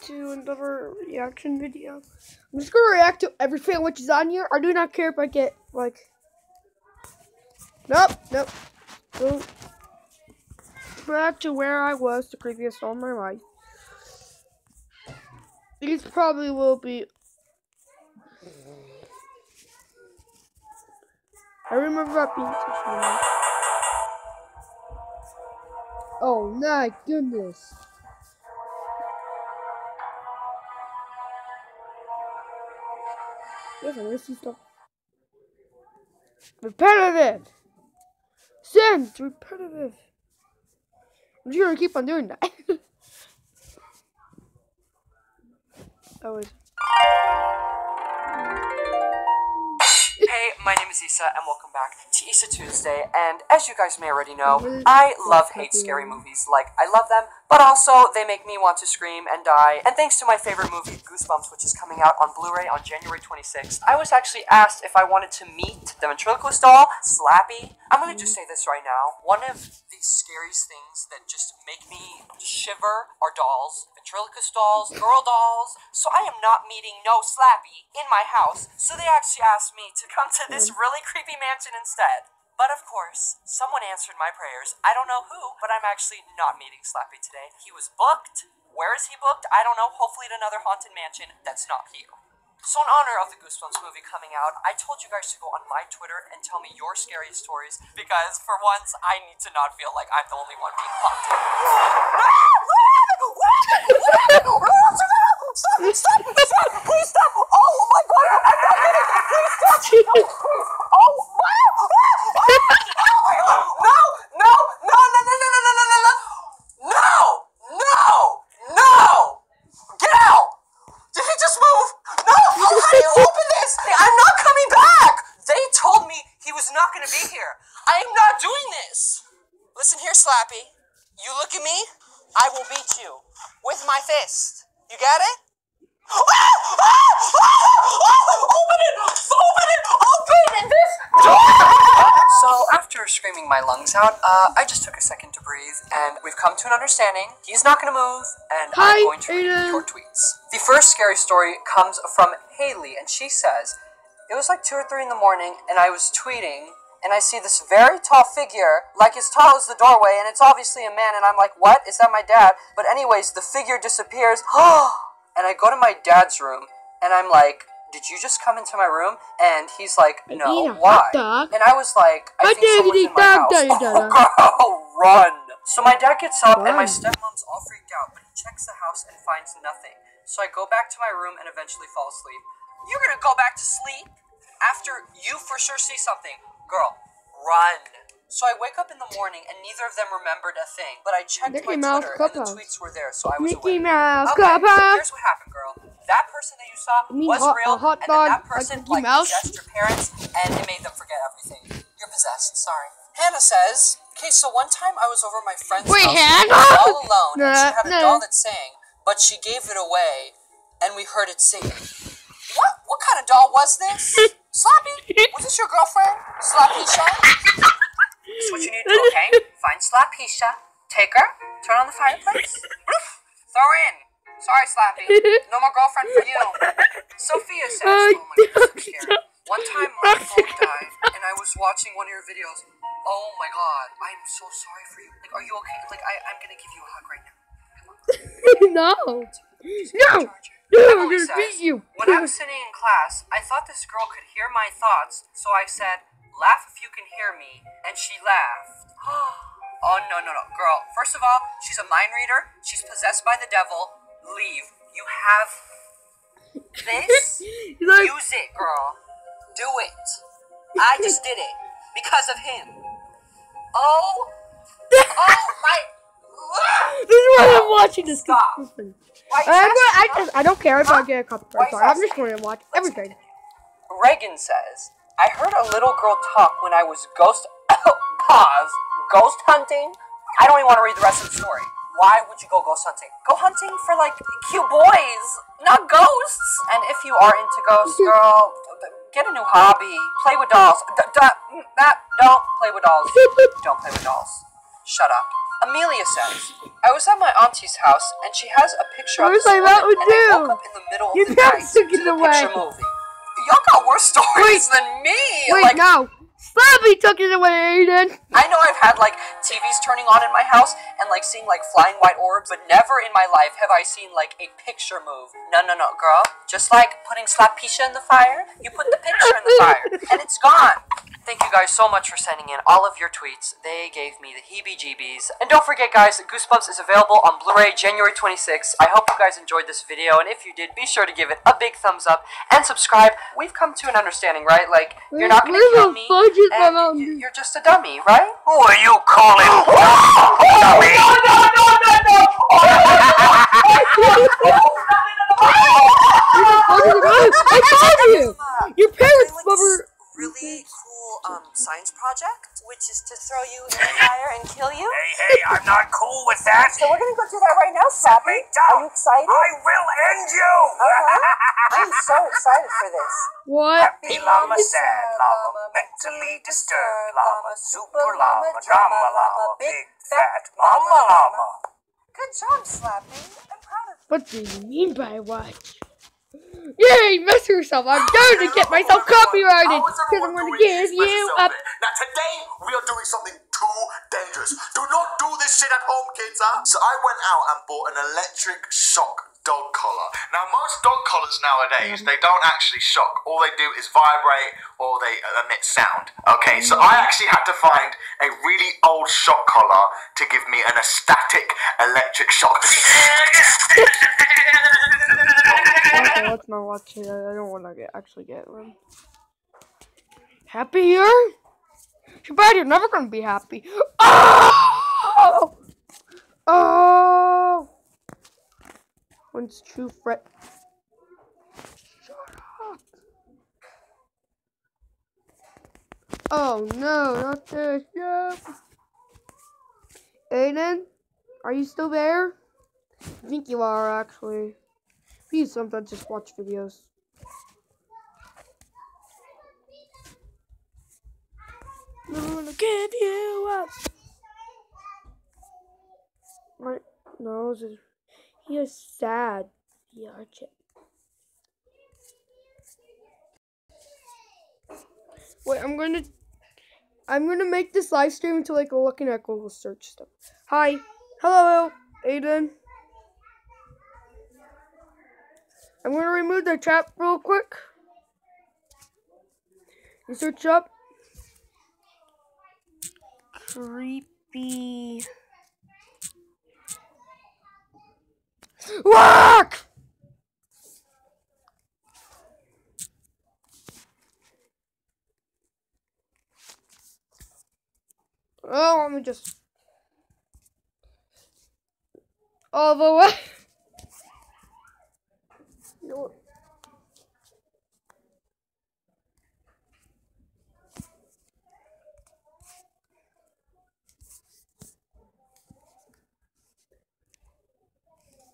to another reaction video. I'm just gonna react to everything which is on here. I do not care if I get like. Nope. Go back to where I was the previous all my life. These probably will be. I remember that being such. Oh my goodness. Yes, I want to see stuff. Repetitive. Since repetitive. I'm just gonna keep on doing that. Always. Hey, my name is Issa, and welcome back to Issa Tuesday. And as you guys may already know, I hate scary movies. Like, I love them, but also they make me want to scream and die. And thanks to my favorite movie, Goosebumps, which is coming out on Blu-ray on January 26th, I was actually asked if I wanted to meet the ventriloquist doll, Slappy. I'm gonna just say this right now. One of the scariest things that just make me shiver are dolls. Ventriloquist dolls, girl dolls. So I am not meeting no Slappy in my house. So they actually asked me to come to this really creepy mansion instead. But of course, someone answered my prayers. I don't know who, but I'm actually not meeting Slappy today. He was booked. Where is he booked? I don't know. Hopefully at another haunted mansion that's not here. So in honor of the Goosebumps movie coming out, I told you guys to go on my Twitter and tell me your scariest stories, because for once, I need to not feel like I'm the only one being haunted. Stop! Please stop! Oh my god! I'm not kidding! Please stop! Oh! No! Get out! Did he just move? No! Honey, open this! I'm not coming back! They told me he was not going to be here. I am not doing this! Listen here, Slappy. You look at me, I will beat you. With my fist. You get it? Open this door! So, after screaming my lungs out, I just took a second to breathe, and we've come to an understanding. He's not going to move, and I'm going to read your tweets. The first scary story comes from Haley, and she says, it was like 2 or 3 in the morning, and I was tweeting, and I see this very tall figure, like as tall as the doorway, and it's obviously a man, and I'm like, what? Is that my dad? But anyways, the figure disappears, and I go to my dad's room, and I'm like, did you just come into my room? And he's like, no, why? And I was like, I think someone's in my house. Oh, girl, run! So my dad gets up, and my stepmom's all freaked out, but he checks the house and finds nothing. So I go back to my room and eventually fall asleep. You're gonna go back to sleep after you for sure see something. Girl, run! So I wake up in the morning, and neither of them remembered a thing. But I checked my Twitter, and the tweets were there, so I was awake. Okay, here's what happened, girl. That person that you saw was real, and then that person, like, possessed your parents, and it made them forget everything. You're possessed, sorry. Hannah says, okay, so one time I was over at my friend's house, all alone, and she had a doll that sang, but she gave it away, and we heard it singing. What kind of doll was this? Slappy? Was this your girlfriend? Slappisha? This is what you need to do, okay? Find Slappisha, take her, turn on the fireplace, throw her in. Sorry, Slappy. No more girlfriend for you. Sophia says, oh my god, so scary. One time my phone died, and I was watching one of your videos. Oh my god, I'm so sorry for you. Like, are you okay? Like, I'm gonna give you a hug right now. No. Emily says, when I was sitting in class, I thought this girl could hear my thoughts, so I said, laugh if you can hear me, and she laughed. Oh, no. Girl, first of all, she's a mind reader. She's possessed by the devil. Leave. You have this? Use it, girl. Do it. I just did it. Because of him. Oh my... This is why I'm watching this. Stop. I don't care if I get a copyright. I'm just going to watch everything. Reagan says, I heard a little girl talk when I was ghost hunting. I don't even want to read the rest of the story. Why would you go ghost hunting? Go hunting for, like, cute boys, not ghosts. And if you are into ghosts, girl, get a new hobby. Play with dolls. Don't play with dolls. Don't play with dolls. Shut up. Amelia says, I was at my auntie's house and she has a picture of Where's this my woman, Mountain and I Dew? woke up in the middle of Your the dad's night took to it the away. picture movie. Y'all got worse stories than me. Wait, like, no. Slappy took it away, Aiden. I know I've had like TVs turning on in my house and like seeing like flying white orbs, but never in my life have I seen like a picture move. No, girl. Just like putting Slapisha in the fire, you put the picture in the fire and it's gone. Thank you guys so much for sending in all of your tweets. They gave me the heebie-jeebies. And don't forget, guys, Goosebumps is available on Blu-ray January 26th. I hope you guys enjoyed this video, and if you did, be sure to give it a big thumbs up and subscribe. We've come to an understanding, right? Like, you're not going to kill me, and you're just a dummy, right? Who are you calling? Dummy! I told you! Your parents were... Really cool science project, which is to throw you in the fire and kill you. Hey, I'm not cool with that. So we're gonna go do that right now, Slappy. Are you excited? I will end you. I'm so excited for this. What? Happy llama, sad llama, mentally disturbed llama, super llama, drama llama, big fat mama llama. Good job, Slappy. I'm proud of you. What do you mean by what? Yay, mess yourself. I'm going to get myself copyrighted because I'm going to give you up. Now today we are doing something too dangerous. Do not do this shit at home, kids, huh? So I went out and bought an electric shock dog collar. Now most dog collars nowadays, they don't actually shock. All they do is vibrate or they emit sound. Okay, so I actually had to find a really old shock collar to give me an static electric shock. Okay, let's not watch it. I don't want to actually get one. Happy here? Too bad you're never going to be happy. Oh! Oh! One's true fret. Shut up. Oh no, not this. No. Aiden, are you still there? I think you are, actually. Please sometimes just watch videos. I'm gonna give you up. My nose is... He is sad. The arch. Wait, I'm gonna make this live stream into like a looking at Google search stuff. Hi. Hello, Aiden. I'm gonna remove the chat real quick. You search up creepy work. Oh, let me just all the way. No.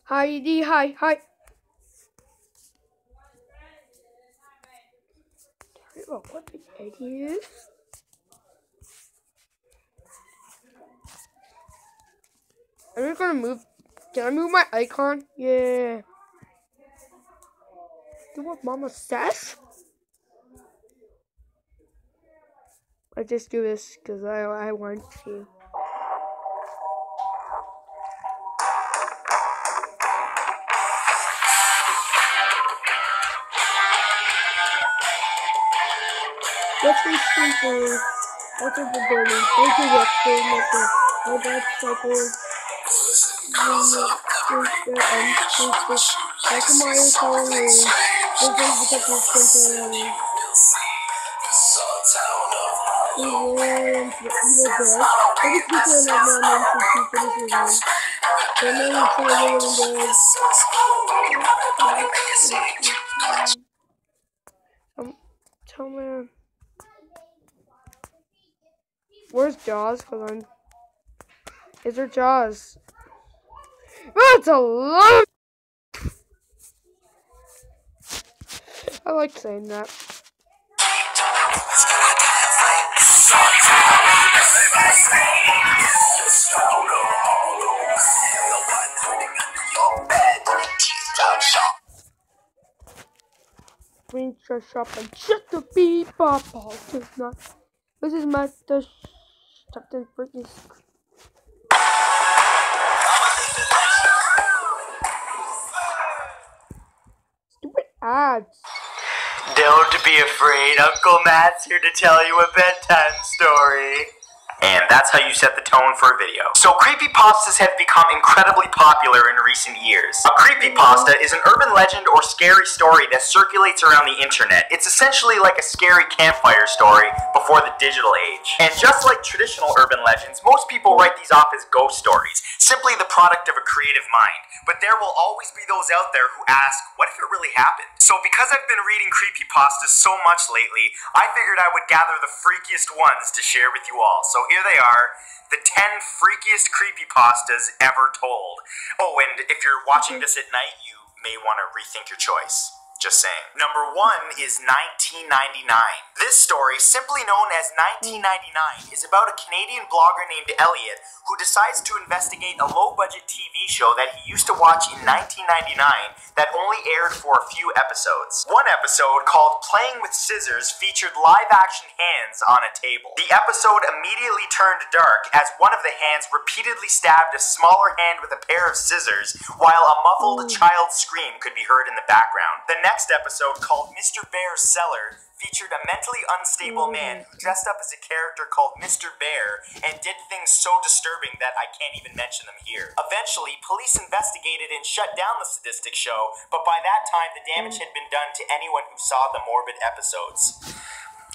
Heidi, hi. Oh, what the idiot? I'm just gonna move. Can I move my icon? Yeah. Do what Mama says? I just do this because I want to. Let's be sleeping. What's in the building? Thank you, Webster. Nothing. My dad's cycle. Michael Myers Halloween. This is because of temporary. Evil dead. Every creature in that man should keep in his room. The man is trying to live in dead. Tell me. Where's Jaws? Hold on. Is there Jaws? That's a lot. I like saying that. Winter shop and shut the beep up all tonight. This is my Captain freaking stupid ads. Don't be afraid, Uncle Matt's here to tell you a bedtime story. And that's how you set the tone for a video. So creepypastas have become incredibly popular in recent years. A creepypasta is an urban legend or scary story that circulates around the internet. It's essentially like a scary campfire story before the digital age. And just like traditional urban legends, most people write these off as ghost stories, simply the product of a creative mind. But there will always be those out there who ask, what if it really happened? So because I've been reading creepypastas so much lately, I figured I would gather the freakiest ones to share with you all. So here they are, the 10 freakiest creepypastas ever told. Oh, and if you're watching this at night, you may want to rethink your choice. Just saying. Number 1 is 1999. This story, simply known as 1999, is about a Canadian blogger named Elliot who decides to investigate a low-budget TV show that he used to watch in 1999 that only aired for a few episodes. One episode, called Playing with Scissors, featured live-action hands on a table. The episode immediately turned dark as one of the hands repeatedly stabbed a smaller hand with a pair of scissors, while a muffled child's scream could be heard in the background. The next episode, called Mr. Bear's Cellar, featured a mentally unstable man who dressed up as a character called Mr. Bear and did things so disturbing that I can't even mention them here. Eventually, police investigated and shut down the sadistic show, but by that time the damage had been done to anyone who saw the morbid episodes.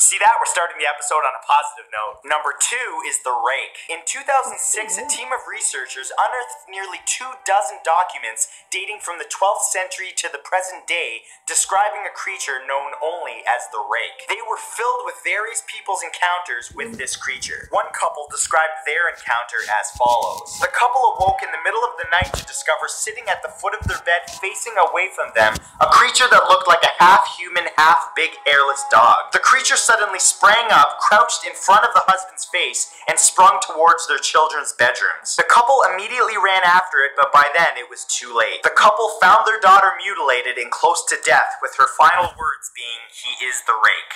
See that? We're starting the episode on a positive note. Number 2 is The Rake. In 2006, a team of researchers unearthed nearly 24 documents dating from the 12th century to the present day describing a creature known only as the Rake. They were filled with various people's encounters with this creature. One couple described their encounter as follows. The couple awoke in the middle of the night to discover sitting at the foot of their bed facing away from them a creature that looked like a half-human, half-big hairless dog. The creature suddenly sprang up, crouched in front of the husband's face, and sprung towards their children's bedrooms. The couple immediately ran after it, but by then it was too late. The couple found their daughter mutilated and close to death, with her final words being, "He is the Rake."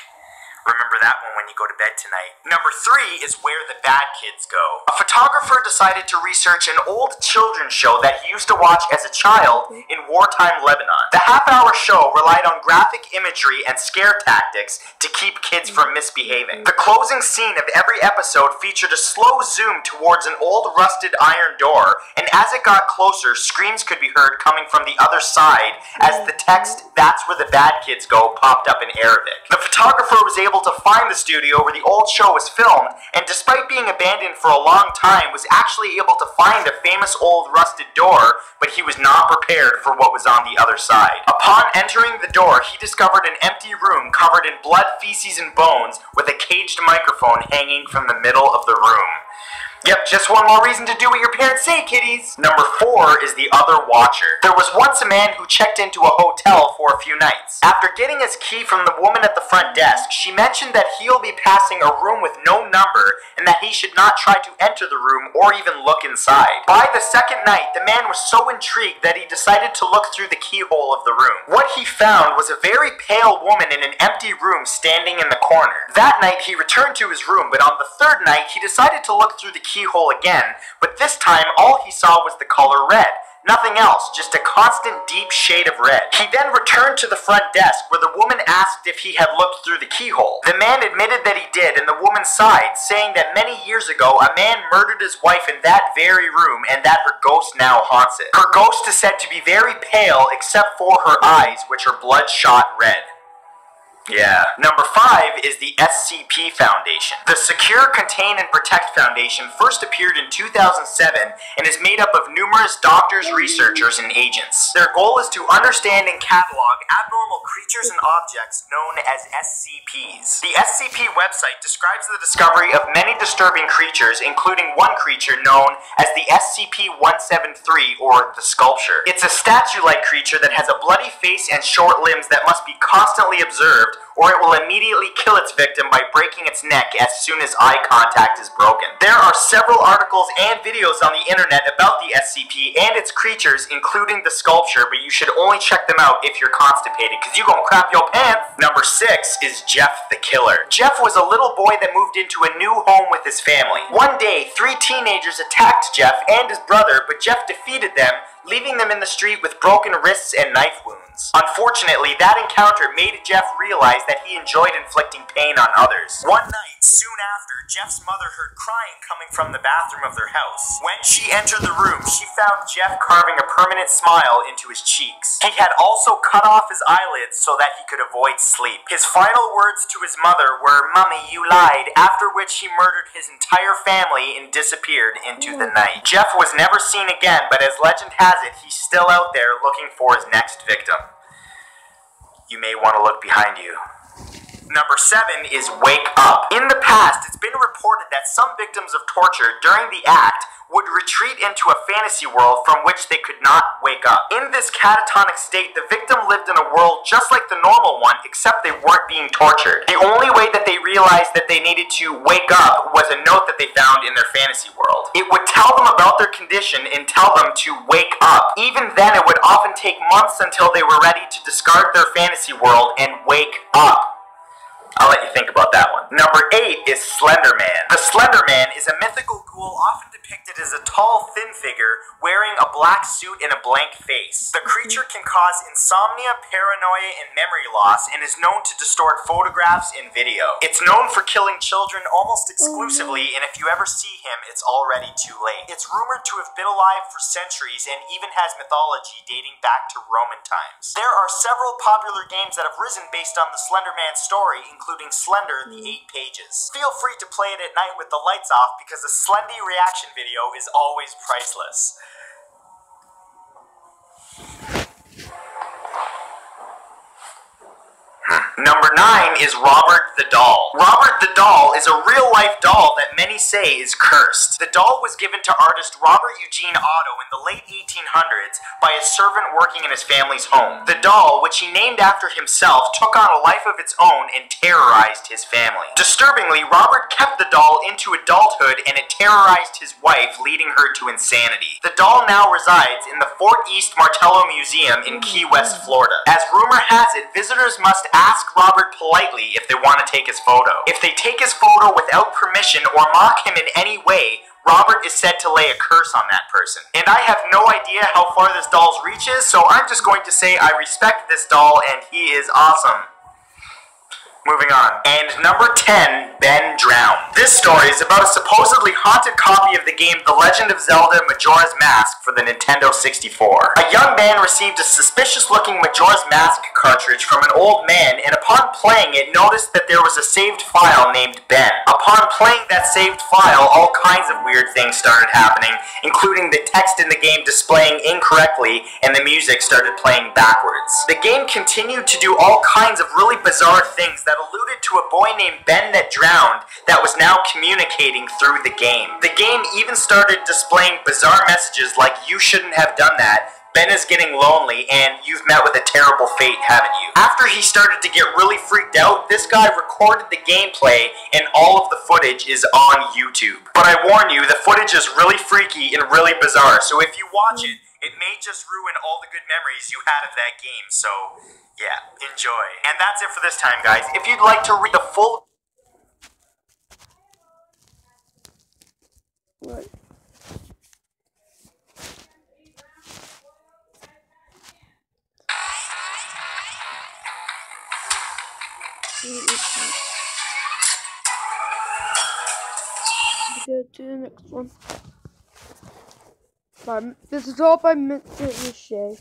Remember that one when you go to bed tonight. Number 3 is Where the Bad Kids Go. A photographer decided to research an old children's show that he used to watch as a child in wartime Lebanon. The half-hour show relied on graphic imagery and scare tactics to keep kids from misbehaving. The closing scene of every episode featured a slow zoom towards an old rusted iron door, and as it got closer, screams could be heard coming from the other side as the text, "That's where the bad kids go," popped up in Arabic. The photographer was able to find the studio where the old show was filmed, and despite being abandoned for a long time, was actually able to find a famous old rusted door, but he was not prepared for what was on the other side. Upon entering the door, he discovered an empty room covered in blood, feces, and bones, with a caged microphone hanging from the middle of the room. Yep, just one more reason to do what your parents say, kiddies. Number 4 is The Other Watcher. There was once a man who checked into a hotel for a few nights. After getting his key from the woman at the front desk, she mentioned that he'll be passing a room with no number and that he should not try to enter the room or even look inside. By the second night, the man was so intrigued that he decided to look through the keyhole of the room. What he found was a very pale woman in an empty room standing in the corner. That night, he returned to his room, but on the third night, he decided to look through the keyhole again, but this time all he saw was the color red. Nothing else, just a constant deep shade of red. He then returned to the front desk where the woman asked if he had looked through the keyhole. The man admitted that he did, and the woman sighed, saying that many years ago a man murdered his wife in that very room and that her ghost now haunts it. Her ghost is said to be very pale except for her eyes, which are bloodshot red. Yeah. Number 5 is the SCP Foundation. The Secure, Contain, and Protect Foundation first appeared in 2007 and is made up of numerous doctors, researchers, and agents. Their goal is to understand and catalog abnormal creatures and objects known as SCPs. The SCP website describes the discovery of many disturbing creatures, including one creature known as the SCP-173, or the Sculpture. It's a statue-like creature that has a bloody face and short limbs that must be constantly observed alert, or it will immediately kill its victim by breaking its neck as soon as eye contact is broken. There are several articles and videos on the internet about the SCP and its creatures, including the sculpture, but you should only check them out if you're constipated, because you gon' crap your pants. Number 6 is Jeff the Killer. Jeff was a little boy that moved into a new home with his family. One day, 3 teenagers attacked Jeff and his brother, but Jeff defeated them, leaving them in the street with broken wrists and knife wounds. Unfortunately, that encounter made Jeff realize that he enjoyed inflicting pain on others. One night, soon after, Jeff's mother heard crying coming from the bathroom of their house. When she entered the room, she found Jeff carving a permanent smile into his cheeks. He had also cut off his eyelids so that he could avoid sleep. His final words to his mother were, "Mummy, you lied," after which he murdered his entire family and disappeared into the night. Jeff was never seen again, but as legend has it, he's still out there looking for his next victim. You may want to look behind you. Number 7 is Wake Up. In the past, it's been reported that some victims of torture during the act would retreat into a fantasy world from which they could not wake up. In this catatonic state, the victim lived in a world just like the normal one, except they weren't being tortured. The only way that they realized that they needed to wake up was a note that they found in their fantasy world. It would tell them about their condition and tell them to wake up. Even then, it would often take months until they were ready to discard their fantasy world and wake up. I'll let you think about that one. Number 8 is Slender Man. The Slender Man is a mythical ghoul often depicted as a tall, thin figure wearing a black suit and a blank face. The creature can cause insomnia, paranoia, and memory loss, and is known to distort photographs and video. It's known for killing children almost exclusively, and if you ever see him, it's already too late. It's rumored to have been alive for centuries and even has mythology dating back to Roman times. There are several popular games that have risen based on the Slender Man story, including Slender the 8 Pages. Feel free to play it at night with the lights off because a Slendy reaction video is always priceless. Number 9 is Robert the Doll. Robert the Doll is a real-life doll that many say is cursed. The doll was given to artist Robert Eugene Otto in the late 1800s by a servant working in his family's home. The doll, which he named after himself, took on a life of its own and terrorized his family. Disturbingly, Robert kept the doll into adulthood and it terrorized his wife, leading her to insanity. The doll now resides in the Fort East Martello Museum in Key West, Florida. As rumor has it, visitors must ask Robert politely if they want to take his photo. If they take his photo without permission or mock him in any way, Robert is said to lay a curse on that person. And I have no idea how far this doll's reach is, so I'm just going to say I respect this doll and he is awesome. Moving on. And number 10, Ben Drowned. This story is about a supposedly haunted copy of the game The Legend of Zelda Majora's Mask for the Nintendo 64. A young man received a suspicious-looking Majora's Mask cartridge from an old man, and upon playing it, noticed that there was a saved file named Ben. Upon playing that saved file, all kinds of weird things started happening, including the text in the game displaying incorrectly, and the music started playing backwards. The game continued to do all kinds of really bizarre things that alluded to a boy named Ben that drowned that was now communicating through the game. The game even started displaying bizarre messages like, "You shouldn't have done that," "Ben is getting lonely," and "You've met with a terrible fate, haven't you?" After he started to get really freaked out, this guy recorded the gameplay and all of the footage is on YouTube. But I warn you, the footage is really freaky and really bizarre, so if you watch it, it may just ruin all the good memories you had of that game, so yeah, enjoy. And that's it for this time, guys. If you'd like to read the full... What? Go to the next one. This is all by Mr. Richey.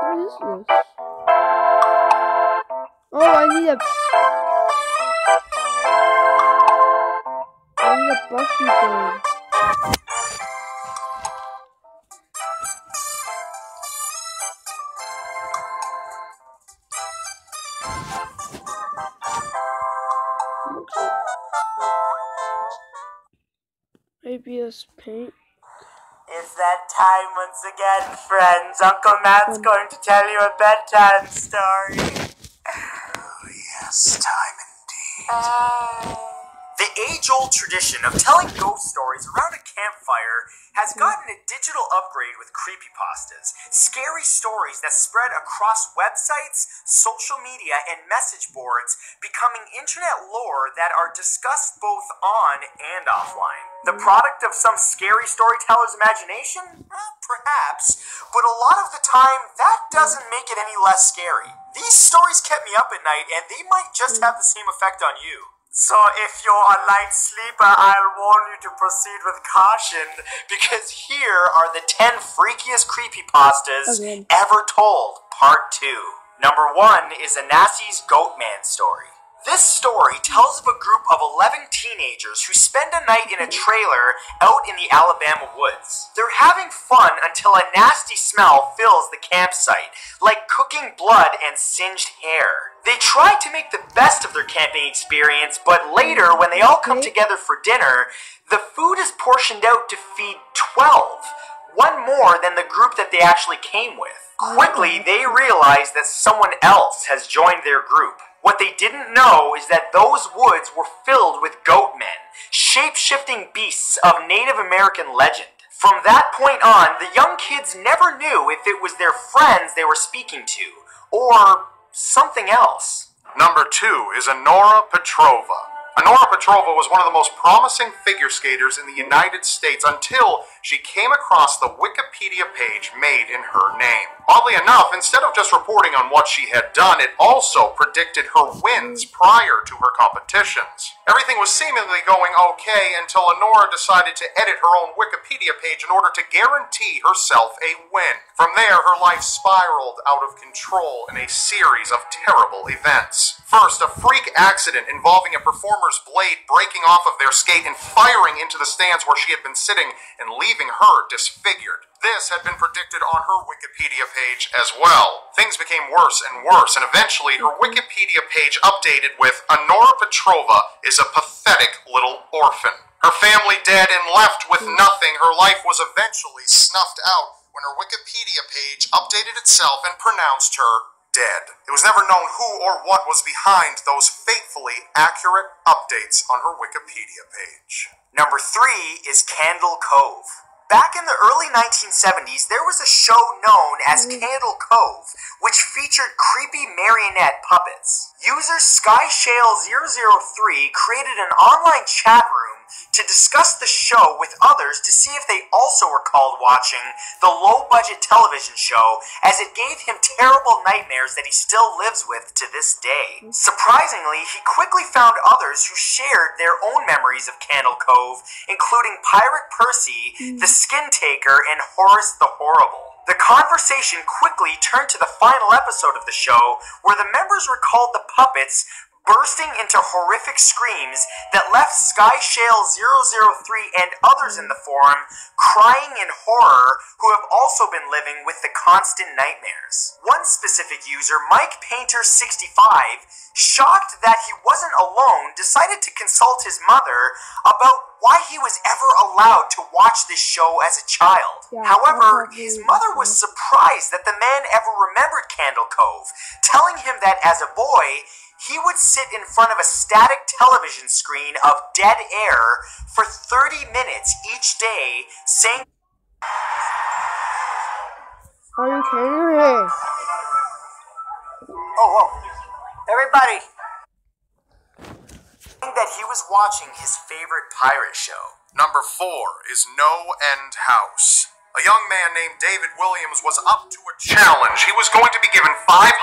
What is this? Oh, I need a brushy thing. ABS paint. It's that time once again, friends. Uncle Matt's going to tell you a bedtime story. Oh, yes, time indeed. The age-old tradition of telling ghost stories around a campfire has gotten a digital upgrade with creepypastas, scary stories that spread across websites, social media, and message boards, becoming internet lore that are discussed both on and offline. The product of some scary storyteller's imagination? Perhaps, but a lot of the time, that doesn't make it any less scary. These stories kept me up at night, and they might just have the same effect on you. So if you're a light sleeper, I'll warn you to proceed with caution, because here are the 10 freakiest creepypastas ever told, part 2. Number 1 is Anassi's Goatman story. This story tells of a group of 11 teenagers who spend a night in a trailer out in the Alabama woods. They're having fun until a nasty smell fills the campsite, like cooking blood and singed hair. They try to make the best of their camping experience, but later, when they all come together for dinner, the food is portioned out to feed 12, one more than the group that they actually came with. Quickly, they realize that someone else has joined their group. What they didn't know is that those woods were filled with goat men, shape-shifting beasts of Native American legend. From that point on, the young kids never knew if it was their friends they were speaking to, or something else. Number 2 is Honora Petrova. Honora Petrova was one of the most promising figure skaters in the United States until she came across the Wikipedia page made in her name. Oddly enough, instead of just reporting on what she had done, it also predicted her wins prior to her competitions. Everything was seemingly going okay until Honora decided to edit her own Wikipedia page in order to guarantee herself a win. From there, her life spiraled out of control in a series of terrible events. First, a freak accident involving a performer's blade breaking off of their skate and firing into the stands where she had been sitting and leaving her disfigured. This had been predicted on her Wikipedia page as well. Things became worse and worse, and eventually her Wikipedia page updated with Honora Petrova is a pathetic little orphan. Her family dead and left with nothing, her life was eventually snuffed out when her Wikipedia page updated itself and pronounced her dead. It was never known who or what was behind those fatefully accurate updates on her Wikipedia page. Number 3 is Candle Cove. Back in the early 1970s, there was a show known as Candle Cove, which featured creepy marionette puppets. User SkyShale003 created an online chat room to discuss the show with others to see if they also recalled watching the low-budget television show, as it gave him terrible nightmares that he still lives with to this day. Surprisingly, he quickly found others who shared their own memories of Candle Cove, including Pirate Percy, the Skin Taker, and Horace the Horrible. The conversation quickly turned to the final episode of the show, where the members recalled the puppets bursting into horrific screams that left SkyShale003 and others in the forum crying in horror, who have also been living with the constant nightmares. One specific user, Mike Painter65, shocked that he wasn't alone, decided to consult his mother about why he was ever allowed to watch this show as a child. However, his mother was surprised that the man ever remembered Candle Cove, telling him that as a boy, he would sit in front of a static television screen of dead air for 30 minutes each day, saying, Are you kidding me? whoa, everybody, that he was watching his favorite pirate show. Number 4 is No End House. A young man named David Williams was up to a challenge. He was going to be given $500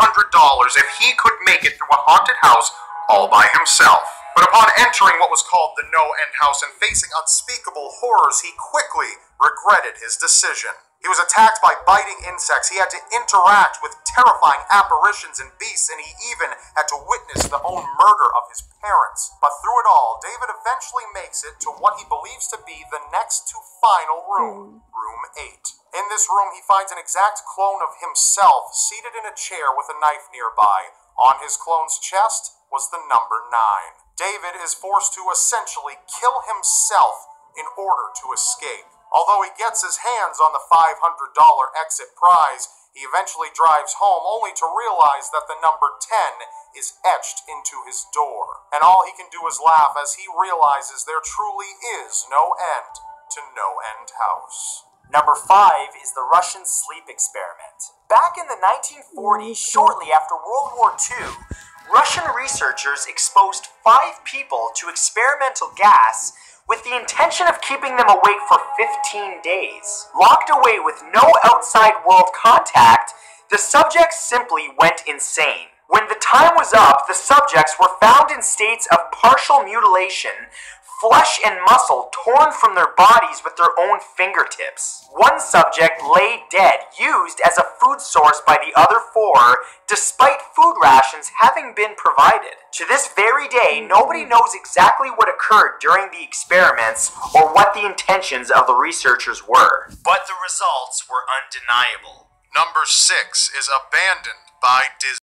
if he could make it through a haunted house all by himself. But upon entering what was called the No End House and facing unspeakable horrors, he quickly regretted his decision. He was attacked by biting insects, he had to interact with terrifying apparitions and beasts, and he even had to witness the own murder of his parents. But through it all, David eventually makes it to what he believes to be the next to final room, Room 8. In this room, he finds an exact clone of himself seated in a chair with a knife nearby. On his clone's chest was the number 9. David is forced to essentially kill himself in order to escape. Although he gets his hands on the $500 exit prize, he eventually drives home only to realize that the number 10 is etched into his door. And all he can do is laugh as he realizes there truly is no end to No End House. Number 5 is the Russian sleep experiment. Back in the 1940s, shortly after World War II, Russian researchers exposed 5 people to experimental gas with the intention of keeping them awake for 15 days. Locked away with no outside world contact, the subjects simply went insane. When the time was up, the subjects were found in states of partial mutilation, flesh and muscle torn from their bodies with their own fingertips. One subject lay dead, used as a food source by the other 4, despite food rations having been provided. To this very day, nobody knows exactly what occurred during the experiments or what the intentions of the researchers were. But the results were undeniable. Number 6 is Abandoned by Disney.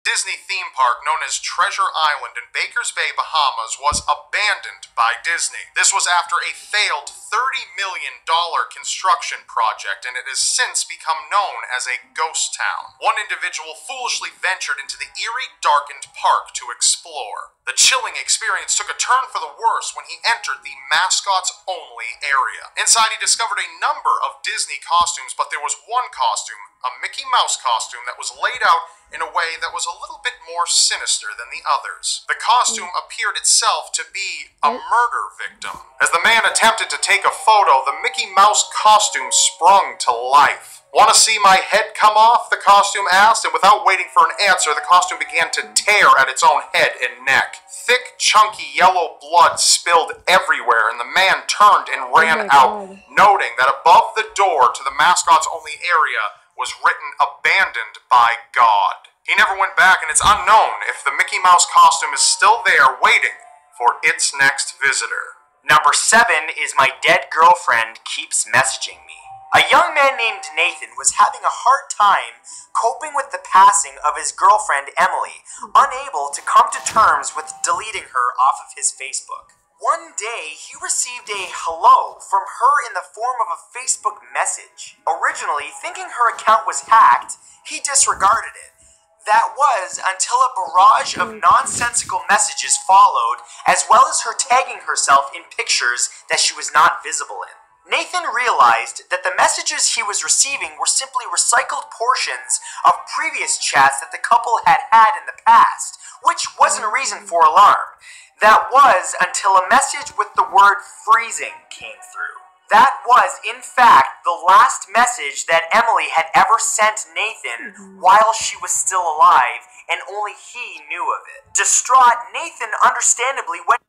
Disney theme park known as Treasure Island in Bakers Bay, Bahamas was abandoned by Disney. This was after a failed $30 million construction project, and it has since become known as a ghost town. One individual foolishly ventured into the eerie, darkened park to explore. The chilling experience took a turn for the worse when he entered the mascots-only area. Inside, he discovered a number of Disney costumes, but there was one costume, a Mickey Mouse costume, that was laid out in a way that was a little bit more sinister than the others. The costume appeared itself to be a murder victim. As the man attempted to take a photo, the Mickey Mouse costume sprung to life. "Want to see my head come off?" the costume asked, and without waiting for an answer, the costume began to tear at its own head and neck. Thick, chunky yellow blood spilled everywhere, and the man turned and ran out, noting that above the door to the mascots-only area was written "Abandoned by God." He never went back, and it's unknown if the Mickey Mouse costume is still there waiting for its next visitor. Number 7 is My Dead Girlfriend Keeps Messaging Me. A young man named Nathan was having a hard time coping with the passing of his girlfriend Emily, unable to come to terms with deleting her off of his Facebook. One day, he received a hello from her in the form of a Facebook message. Originally, thinking her account was hacked, he disregarded it. That was until a barrage of nonsensical messages followed, as well as her tagging herself in pictures that she was not visible in. Nathan realized that the messages he was receiving were simply recycled portions of previous chats that the couple had had in the past, which wasn't a reason for alarm. That was until a message with the word freezing came through. That was, in fact, the last message that Emily had ever sent Nathan while she was still alive, and only he knew of it. Distraught, Nathan understandably went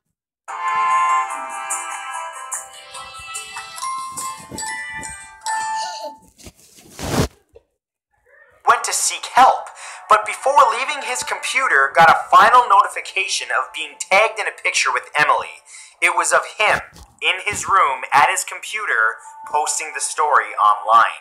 to seek help, but before leaving his computer, got a final notification of being tagged in a picture with Emily. It was of him, in his room, at his computer, posting the story online.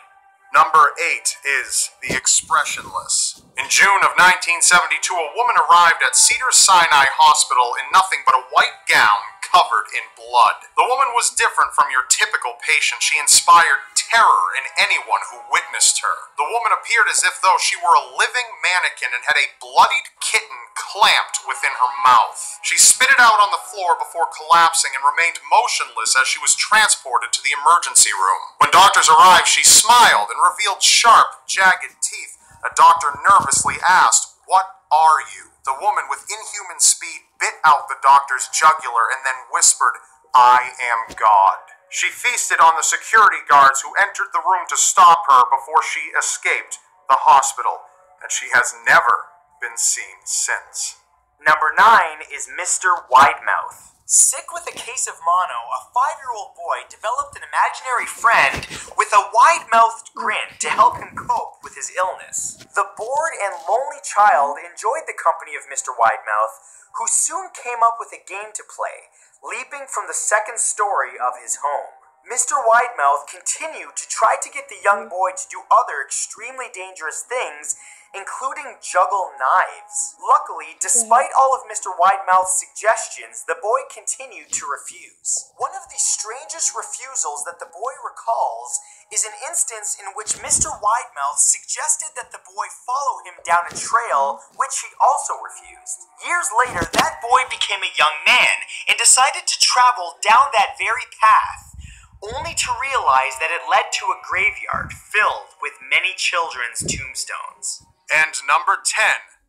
Number 8 is The Expressionless. In June of 1972, a woman arrived at Cedars-Sinai Hospital in nothing but a white gown covered in blood. The woman was different from your typical patient. She inspired terror in anyone who witnessed her. The woman appeared as if though she were a living mannequin and had a bloodied kitten clamped within her mouth. She spit it out on the floor before collapsing and remained motionless as she was transported to the emergency room. When doctors arrived, she smiled and revealed sharp, jagged teeth. A doctor nervously asked, "What are you?" The woman, with inhuman speed, bit out the doctor's jugular and then whispered, "I am God." She feasted on the security guards who entered the room to stop her before she escaped the hospital, and she has never been seen since. Number 9 is Mr. Widemouth. Sick with a case of mono, a 5-year-old boy developed an imaginary friend with a wide-mouthed grin to help him cope with his illness. The bored and lonely child enjoyed the company of Mr. Widemouth, who soon came up with a game to play, leaping from the second story of his home. Mr. Widemouth continued to try to get the young boy to do other extremely dangerous things, including juggle knives. Luckily, despite all of Mr. Widemouth's suggestions, the boy continued to refuse. One of the strangest refusals that the boy recalls is an instance in which Mr. Widemouth suggested that the boy follow him down a trail, which he also refused. Years later, that boy became a young man and decided to travel down that very path, only to realize that it led to a graveyard filled with many children's tombstones. And number 10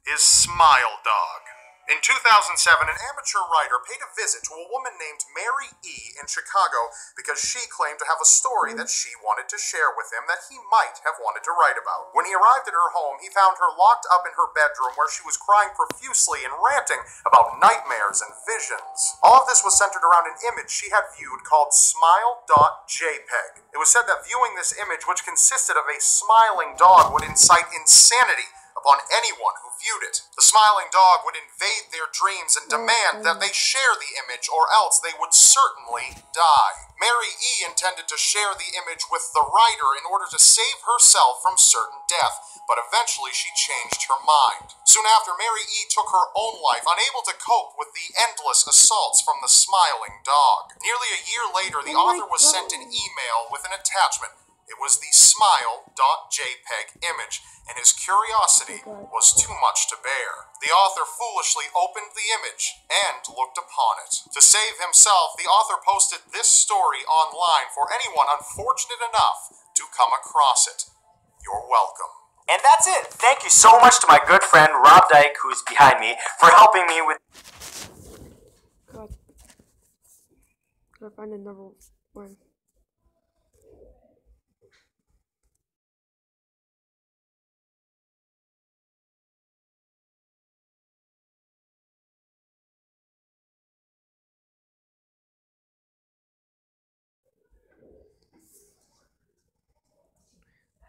is Smile Dog. In 2007, an amateur writer paid a visit to a woman named Mary E. in Chicago because she claimed to have a story that she wanted to share with him that he might have wanted to write about. When he arrived at her home, he found her locked up in her bedroom where she was crying profusely and ranting about nightmares and visions. All of this was centered around an image she had viewed called smile.jpg. It was said that viewing this image, which consisted of a smiling dog, would incite insanity upon anyone who viewed it. The smiling dog would invade their dreams and demand that they share the image or else they would certainly die. Mary E. intended to share the image with the writer in order to save herself from certain death, but eventually she changed her mind. Soon after, Mary E. took her own life, unable to cope with the endless assaults from the smiling dog. Nearly a year later, the author was sent an email with an attachment. It was the smile.jpg image, and his curiosity was too much to bear. The author foolishly opened the image and looked upon it. To save himself, the author posted this story online for anyone unfortunate enough to come across it. You're welcome. And that's it. Thank you so much to my good friend Rob Dyke, who's behind me, for helping me with... God. Gotta find another one.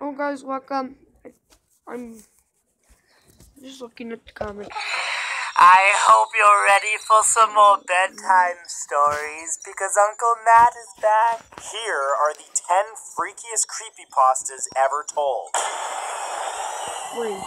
Oh guys, welcome. I'm just looking at the comments. I hope you're ready for some more bedtime stories because Uncle Matt is back. Here are the 10 freakiest creepypastas ever told. Wait.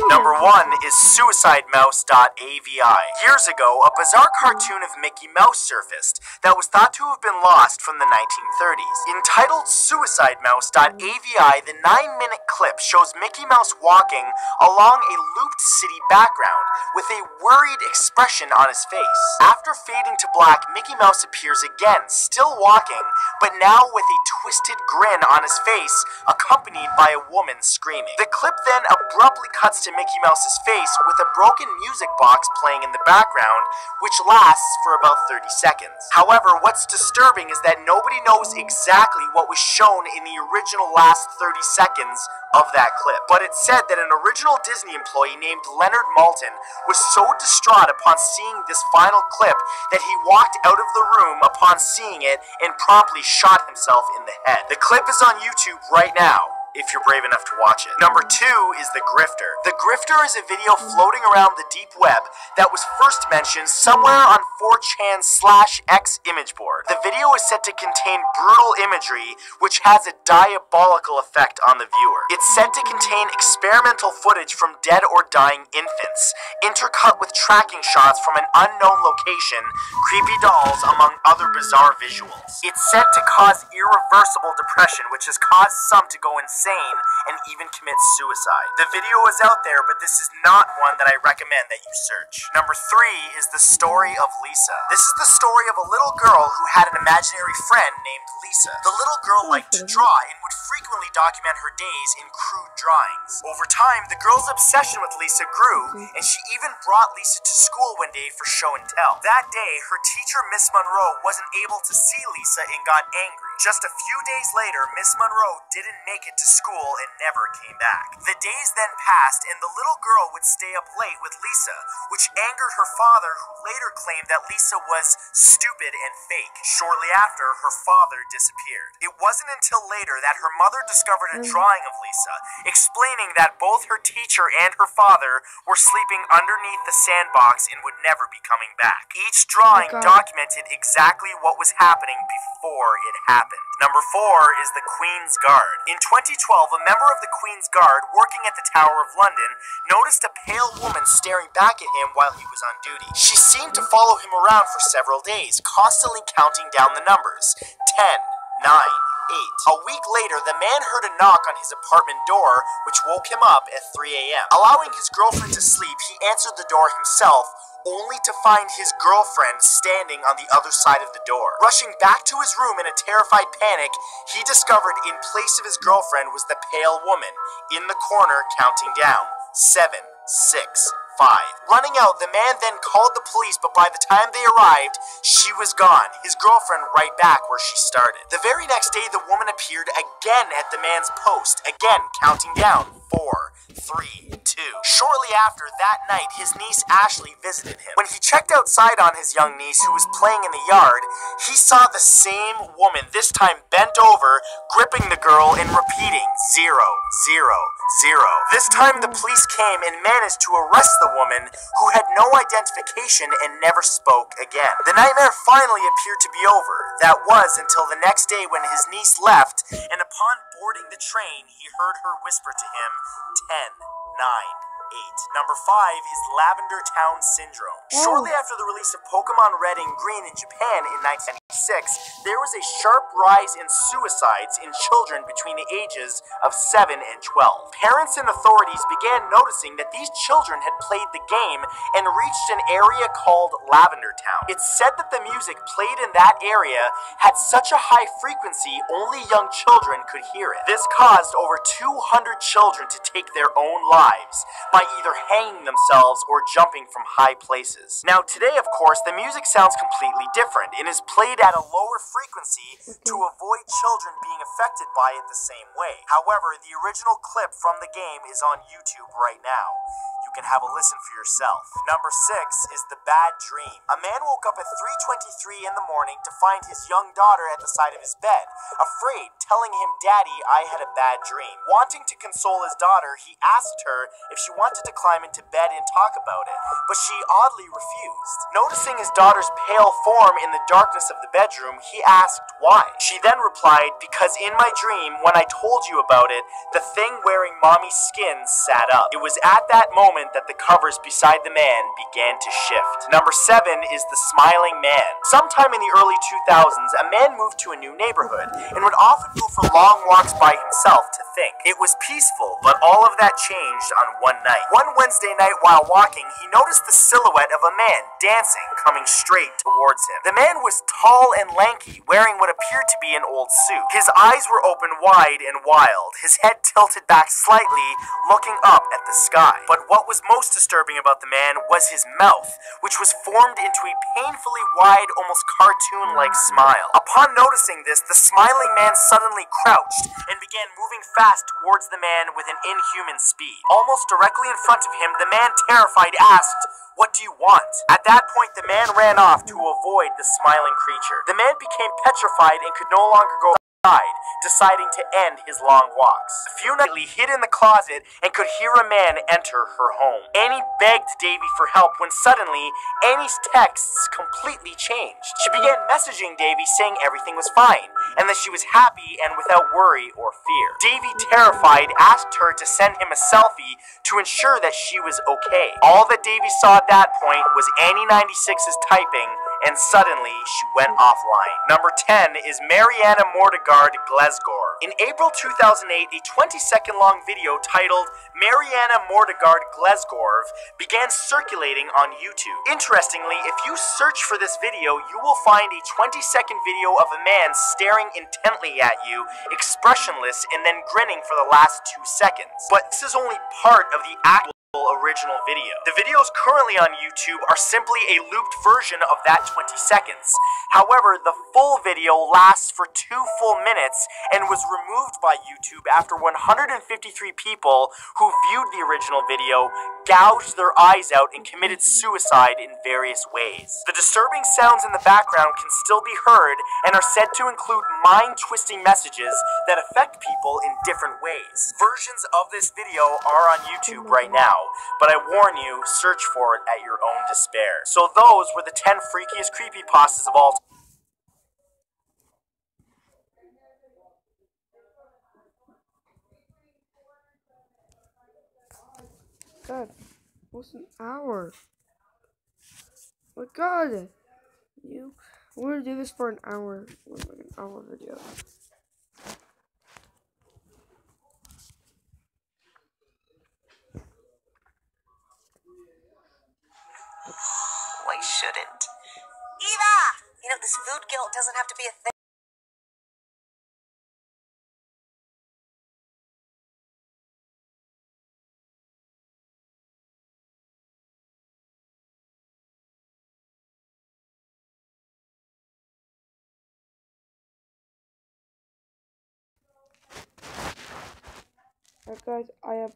Number 1 is suicidemouse.avi. Years ago, a bizarre cartoon of Mickey Mouse surfaced that was thought to have been lost from the 1930s. Entitled suicidemouse.avi, the 9-minute clip shows Mickey Mouse walking along a looped city background with a worried expression on his face. After fading to black, Mickey Mouse appears again, still walking, but now with a twisted grin on his face, accompanied by a woman screaming. The clip then abruptly cuts to Mickey Mouse's face with a broken music box playing in the background, which lasts for about 30 seconds. However, what's disturbing is that nobody knows exactly what was shown in the original last 30 seconds of that clip. But it's said that an original Disney employee named Leonard Maltin was so distraught upon seeing this final clip that he walked out of the room upon seeing it and promptly shot himself in the head. The clip is on YouTube right now, if you're brave enough to watch it. Number 2 is The Grifter. The Grifter is a video floating around the deep web that was first mentioned somewhere on 4chan/X image board. The video is said to contain brutal imagery which has a diabolical effect on the viewer. It's said to contain experimental footage from dead or dying infants, intercut with tracking shots from an unknown location, creepy dolls, among other bizarre visuals. It's said to cause irreversible depression, which has caused some to go insane and even commit suicide. The video is out there, but this is not one that I recommend that you search. Number 3 is The Story of Lisa. This is the story of a little girl who had an imaginary friend named Lisa. The little girl liked to draw and would frequently document her days in crude drawings. Over time, the girl's obsession with Lisa grew, and she even brought Lisa to school one day for show and tell. That day, her teacher, Miss Monroe, wasn't able to see Lisa and got angry. Just a few days later, Miss Monroe didn't make it to school and never came back. The days then passed, and the little girl would stay up late with Lisa, which angered her father, who later claimed that Lisa was stupid and fake. Shortly after, her father disappeared. It wasn't until later that her mother discovered a drawing of Lisa, explaining that both her teacher and her father were sleeping underneath the sandbox and would never be coming back. Each drawing documented exactly what was happening before it happened. Number 4 is the Queen's Guard. In 2012, a member of the Queen's Guard working at the Tower of London noticed a pale woman staring back at him while he was on duty. She seemed to follow him around for several days, constantly counting down the numbers. 10, 9, 8. A week later, the man heard a knock on his apartment door, which woke him up at 3 a.m. Allowing his girlfriend to sleep, he answered the door himself, only to find his girlfriend standing on the other side of the door. Rushing back to his room in a terrified panic, he discovered in place of his girlfriend was the pale woman, in the corner counting down. 7, 6, 5. Running out, the man then called the police, but by the time they arrived, she was gone, his girlfriend right back where she started. The very next day, the woman appeared again at the man's post, again counting down. 4, 3, 2. Shortly after, that night, his niece Ashley visited him. When he checked outside on his young niece, who was playing in the yard, he saw the same woman, this time bent over, gripping the girl and repeating 0, 0, 0. This time the police came and managed to arrest the woman, who had no identification and never spoke again. The nightmare finally appeared to be over. That was until the next day when his niece left, and upon boarding the train, he heard her whisper to him, 10, 9, 8. Number 5 is Lavender Town Syndrome. Shortly after the release of Pokemon Red and Green in Japan in 1996, there was a sharp rise in suicides in children between the ages of 7 and 12. Parents and authorities began noticing that these children had played the game and reached an area called Lavender Town. It's said that the music played in that area had such a high frequency only young children could hear it. This caused over 200 children to take their own lives by either hanging themselves or jumping from high places. Now today, of course, the music sounds completely different and is played at a lower frequency to avoid children being affected by it the same way. However, the original clip from the game is on YouTube right now. You can have a listen for yourself. Number 6 is The Bad Dream. A man woke up at 3:23 in the morning to find his young daughter at the side of his bed, afraid, telling him, "Daddy, I had a bad dream." Wanting to console his daughter, he asked her if she wanted to climb into bed and talk about it, but she oddly refused. Noticing his daughter's pale form in the darkness of the bedroom, he asked why. She then replied, "Because in my dream, when I told you about it, the thing wearing mommy's skin sat up." It was at that moment that the covers beside the man began to shift. Number 7 is The Smiling Man. Sometime in the early 2000s, a man moved to a new neighborhood and would often go for long walks by himself to think. It was peaceful, but all of that changed on one night. One Wednesday night while walking, he noticed the silhouette of a man dancing, coming straight towards him. The man was tall and lanky, wearing what appeared to be an old suit. His eyes were open wide and wild, his head tilted back slightly, looking up at the sky. But what was most disturbing about the man was his mouth, which was formed into a painfully wide, almost cartoon-like smile. Upon noticing this, the smiling man suddenly crouched and began moving fast towards the man with an inhuman speed. Almost directly in front of him, the man, terrified, asked, "What do you want?" At that point, the man ran off to avoid the smiling creature. The man became petrified and could no longer go outside, deciding to end his long walks. A few nights later, hid in the closet and could hear a man enter her home. Annie begged Davy for help when suddenly Annie's texts completely changed. She began messaging Davy saying everything was fine and that she was happy and without worry or fear. Davy, terrified, asked her to send him a selfie to ensure that she was okay. All that Davy saw at that point was Annie96's typing, and suddenly she went offline. Number 10 is Mariana Mordegard Glesgore. In April 2008, a 20-second long video titled Mariana Mordegard Glesgore began circulating on YouTube. Interestingly, if you search for this video, you will find a 20-second video of a man staring intently at you, expressionless, and then grinning for the last 2 seconds. But this is only part of the actual original video. The videos currently on YouTube are simply a looped version of that 20 seconds. However, the full video lasts for 2 full minutes and was removed by YouTube after 153 people who viewed the original video gouged their eyes out and committed suicide in various ways. The disturbing sounds in the background can still be heard and are said to include mind-twisting messages that affect people in different ways. Versions of this video are on YouTube right now, but I warn you, search for it at your own despair. So those were the 10 freakiest creepypastas of all time. God, almost an hour. Oh my God, we're gonna do this for an hour. Like an hour video. Why shouldn't? Eva! You know, this food guilt doesn't have to be a thing. Alright guys,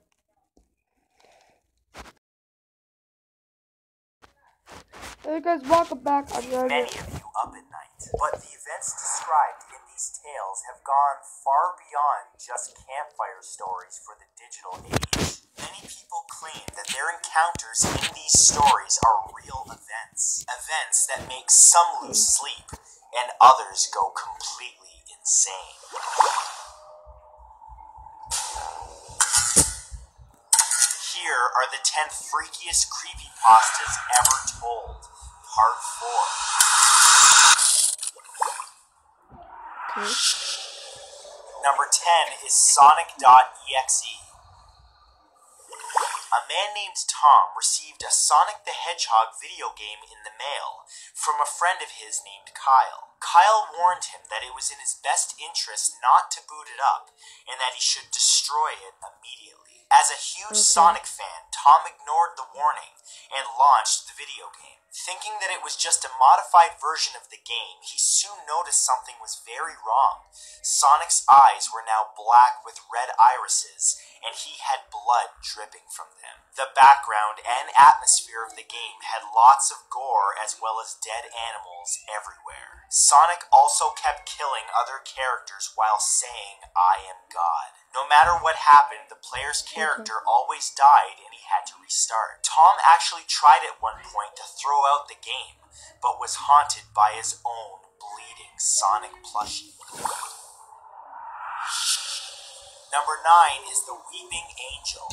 Hey guys, welcome back. Keep many of you up at night, but the events described in these tales have gone far beyond just campfire stories for the digital age. Many people claim that their encounters in these stories are real events. Events that make some lose sleep and others go completely insane. Here are the 10 freakiest creepypastas ever told, part 4. Okay. Number 10 is Sonic.exe. A man named Tom received a Sonic the Hedgehog video game in the mail from a friend of his named Kyle. Kyle warned him that it was in his best interest not to boot it up and that he should destroy it immediately. As a huge Sonic fan, Tom ignored the warning and launched the video game. Thinking that it was just a modified version of the game, he soon noticed something was very wrong. Sonic's eyes were now black with red irises, and he had blood dripping from them. The background and atmosphere of the game had lots of gore as well as dead animals everywhere. Sonic also kept killing other characters while saying, "I am God." No matter what happened, the player's character always died and he had to restart. Tom actually tried at one point to throw out the game, but was haunted by his own bleeding Sonic plushie. Number 9 is the Weeping Angel.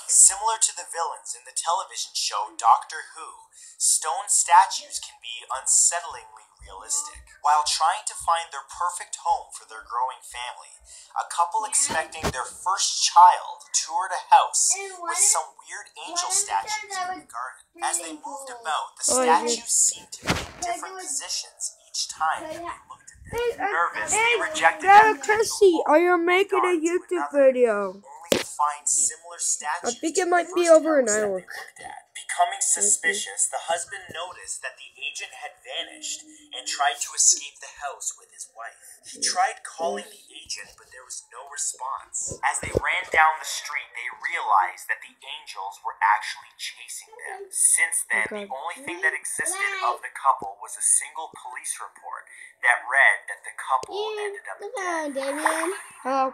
Similar to the villains in the television show Doctor Who, stone statues can be unsettlingly realistic. While trying to find their perfect home for their growing family, a couple expecting their first child toured a house with some weird angel statues in the garden. As they moved about, the statues seemed to be in different positions each time that they looked at them. Nervous, they rejected them. Chrissy, are you making a YouTube video? Only to find similar statues. I think it might be over an hour. Becoming suspicious, the husband noticed that the agent had vanished and tried to escape the house with his wife. He tried calling the agent, but there was no response. As they ran down the street, they realized that the angels were actually chasing them. Since then, the only thing that existed of the couple was a single police report that read that the couple ended up dead. Hello.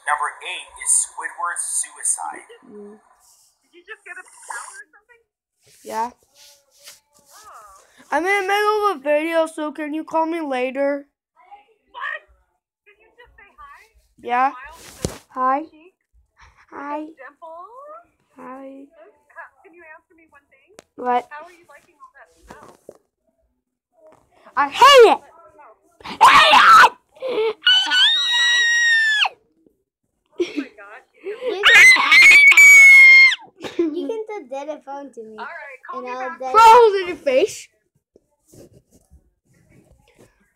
Number 8 is Squidward's suicide. Did you just get a power or something? Yeah. Oh. I'm in the middle of a video, so can you call me later? What? Did you just say hi? Yeah. Hi. Cheek? Hi. Dimple? Hi. Can you answer me one thing? What? How are you liking all that snow? I hate it! I hate it! Oh my gosh. You can throw dead phone to me. Alright, call And me I'll back. Froze in your face.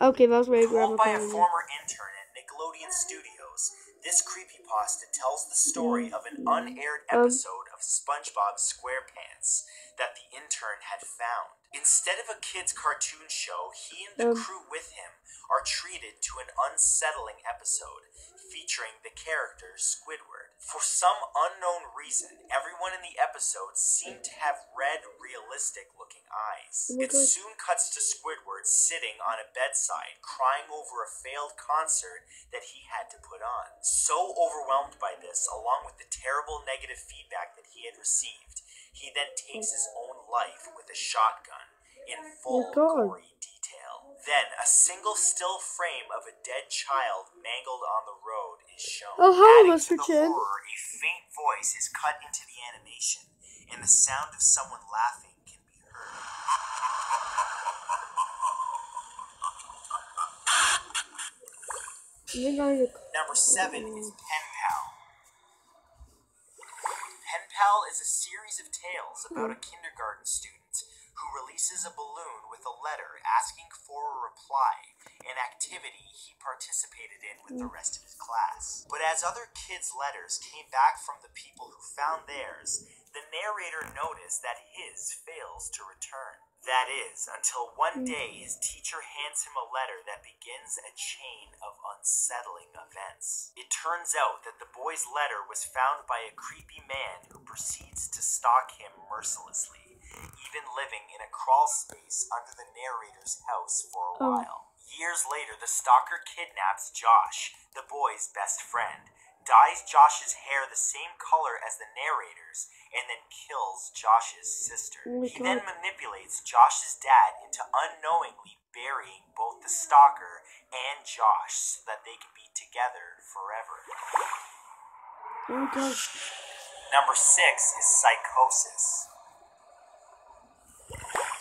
Okay, that was very Told by a grammar. former intern at Nickelodeon Studios, this creepypasta tells the story of an unaired episode of SpongeBob SquarePants that the intern had found. Instead of a kid's cartoon show, he and the crew with him are treated to an unsettling episode featuring the character Squidward. For some unknown reason, everyone in the episode seemed to have red, realistic-looking eyes. It soon cuts to Squidward sitting on a bedside, crying over a failed concert that he had to put on. So overwhelmed by this, along with the terrible negative feedback that he had received, he then takes his own life with a shotgun in full gory detail. Then a single still frame of a dead child mangled on the road is shown. Oh, hello, Adding Mr. to the Chin. horror, a faint voice is cut into the animation, and the sound of someone laughing can be heard. Number 7 is Pen Pal. Pen Pal is a series of tales about a kindergarten student who releases a balloon with a letter asking for a reply, an activity he participated in with the rest of his class. But as other kids' letters came back from the people who found theirs, the narrator noticed that his fails to return. That is, until one day his teacher hands him a letter that begins a chain of unsettling events. It turns out that the boy's letter was found by a creepy man who proceeds to stalk him mercilessly, even living in a crawl space under the narrator's house for a while. Years later, the stalker kidnaps Josh, the boy's best friend, dyes Josh's hair the same color as the narrator's, and then kills Josh's sister. He then manipulates Josh's dad into unknowingly burying both the stalker and Josh so that they can be together forever. Number 6 is Psychosis.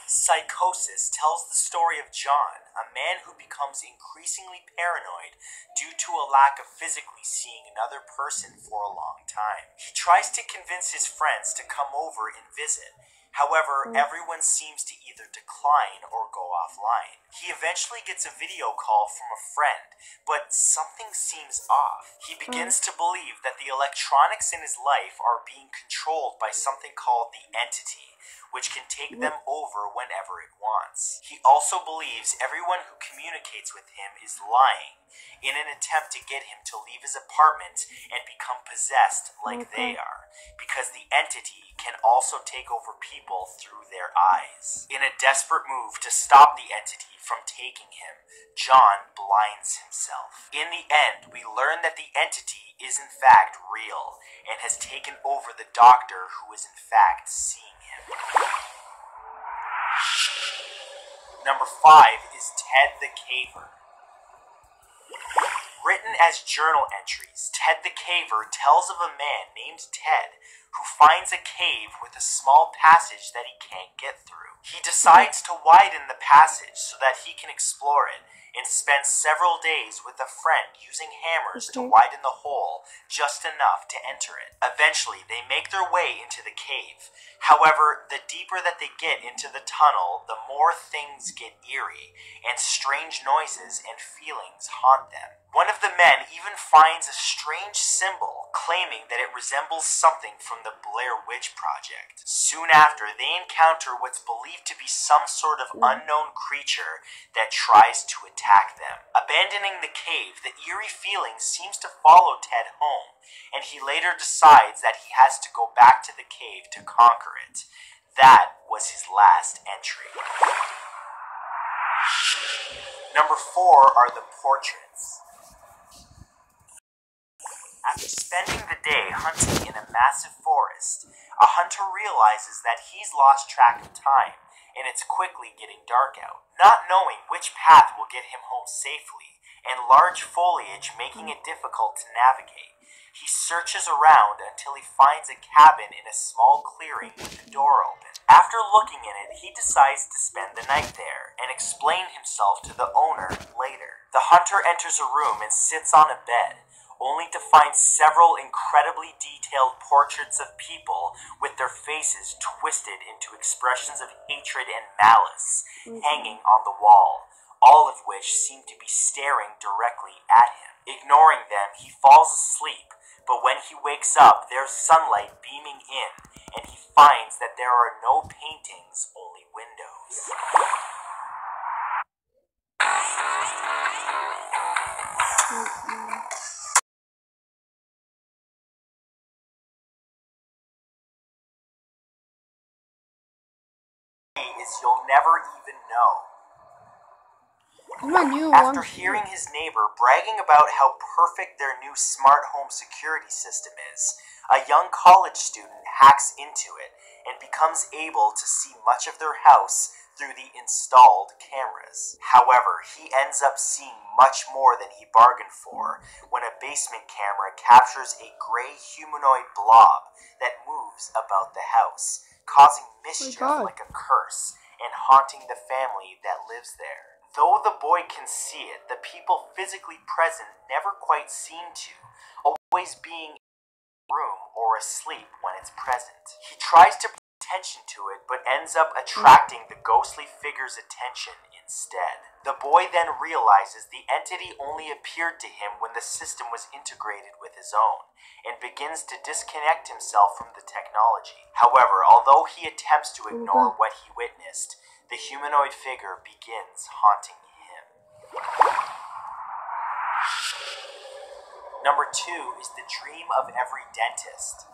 Psychosis tells the story of John, a man who becomes increasingly paranoid due to a lack of physically seeing another person for a long time. He tries to convince his friends to come over and visit. However, everyone seems to either decline or go offline. He eventually gets a video call from a friend, but something seems off. He begins to believe that the electronics in his life are being controlled by something called the Entity, which can take them over whenever it wants. He also believes everyone who communicates with him is lying in an attempt to get him to leave his apartment and become possessed like they are, because the Entity can also take over people through their eyes. In a desperate move to stop the Entity from taking him, John blinds himself. In the end, we learn that the Entity is in fact real and has taken over the doctor who is in fact seeing him. Number 5 is Ted the Caver. Written as journal entries, Ted the Caver tells of a man named Ted who finds a cave with a small passage that he can't get through. He decides to widen the passage so that he can explore it, and spends several days with a friend using hammers to widen the hole just enough to enter it. Eventually, they make their way into the cave. However, the deeper that they get into the tunnel, the more things get eerie, and strange noises and feelings haunt them. One of the men even finds a strange symbol, claiming that it resembles something from the Blair Witch Project. Soon after, they encounter what's believed to be some sort of unknown creature that tries to attack them. Abandoning the cave, the eerie feeling seems to follow Ted home, and he later decides that he has to go back to the cave to conquer it. That was his last entry. Number 4 are the portraits. After spending the day hunting in a massive forest, a hunter realizes that he's lost track of time, and it's quickly getting dark out. Not knowing which path will get him home safely, and large foliage making it difficult to navigate, he searches around until he finds a cabin in a small clearing with the door open. After looking in it, he decides to spend the night there, and explain himself to the owner later. The hunter enters a room and sits on a bed, only to find several incredibly detailed portraits of people with their faces twisted into expressions of hatred and malice hanging on the wall, all of which seem to be staring directly at him. Ignoring them, he falls asleep, but when he wakes up, there's sunlight beaming in, and he finds that there are no paintings, only windows. Is you'll never even know. After hearing his neighbor bragging about how perfect their new smart home security system is, a young college student hacks into it and becomes able to see much of their house through the installed cameras. However, he ends up seeing much more than he bargained for when a basement camera captures a gray humanoid blob that moves about the house, causing mischief like a curse and haunting the family that lives there. Though the boy can see it, the people physically present never quite seem to, always being in the room or asleep when it's present. He tries to pay attention to it, but ends up attracting the ghostly figure's attention instead. The boy then realizes the entity only appeared to him when the system was integrated with his own, and begins to disconnect himself from the technology. However, although he attempts to ignore what he witnessed, the humanoid figure begins haunting him. Number 2 is the dream of every dentist.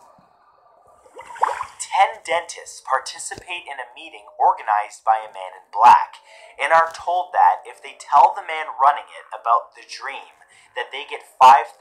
10 dentists participate in a meeting organized by a man in black, and are told that if they tell the man running it about the dream, that they get $5,000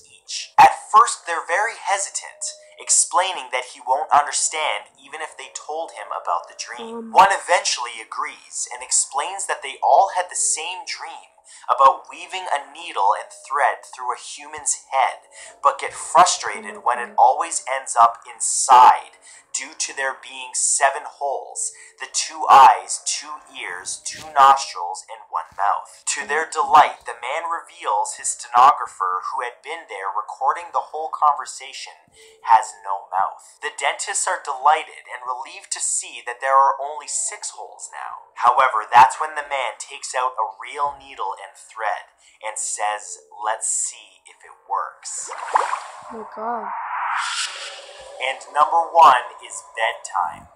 each. At first, they're very hesitant, explaining that he won't understand even if they told him about the dream. One eventually agrees and explains that they all had the same dream about weaving a needle and thread through a human's head, but get frustrated when it always ends up inside due to there being 7 holes, the 2 eyes, 2 ears, 2 nostrils, and 1 mouth. To their delight, the man reveals his stenographer, who had been there recording the whole conversation, has no mouth. The dentists are delighted and relieved to see that there are only 6 holes now. However, that's when the man takes out a real needle and thread and says, "Let's see if it works." Oh my god. And number 1 is bedtime.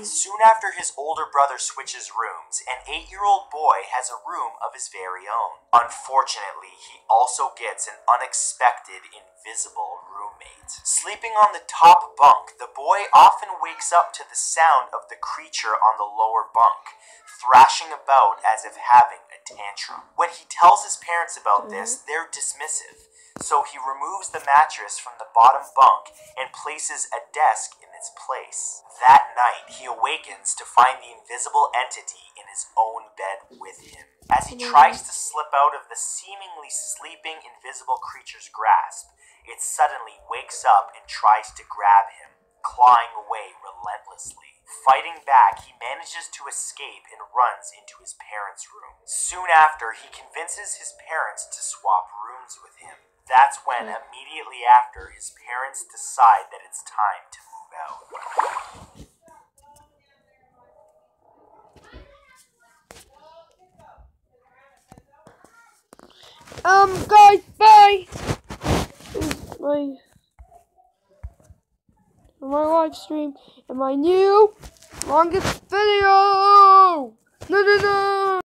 Soon after his older brother switches rooms, an 8-year-old boy has a room of his very own. Unfortunately, he also gets an unexpected invisible roommate. Sleeping on the top bunk, the boy often wakes up to the sound of the creature on the lower bunk, thrashing about as if having a tantrum. When he tells his parents about this, they're dismissive, so he removes the mattress from the bottom bunk and places a desk in its place. That night, he awakens to find the invisible entity in his own bed with him. As he tries to slip out of the seemingly sleeping invisible creature's grasp, it suddenly wakes up and tries to grab him, clawing away relentlessly. Fighting back, he manages to escape and runs into his parents' room. Soon after, he convinces his parents to swap rooms with him. That's when, immediately after, his parents decide that it's time to move out. Guys, bye! My live stream and my new longest video! No!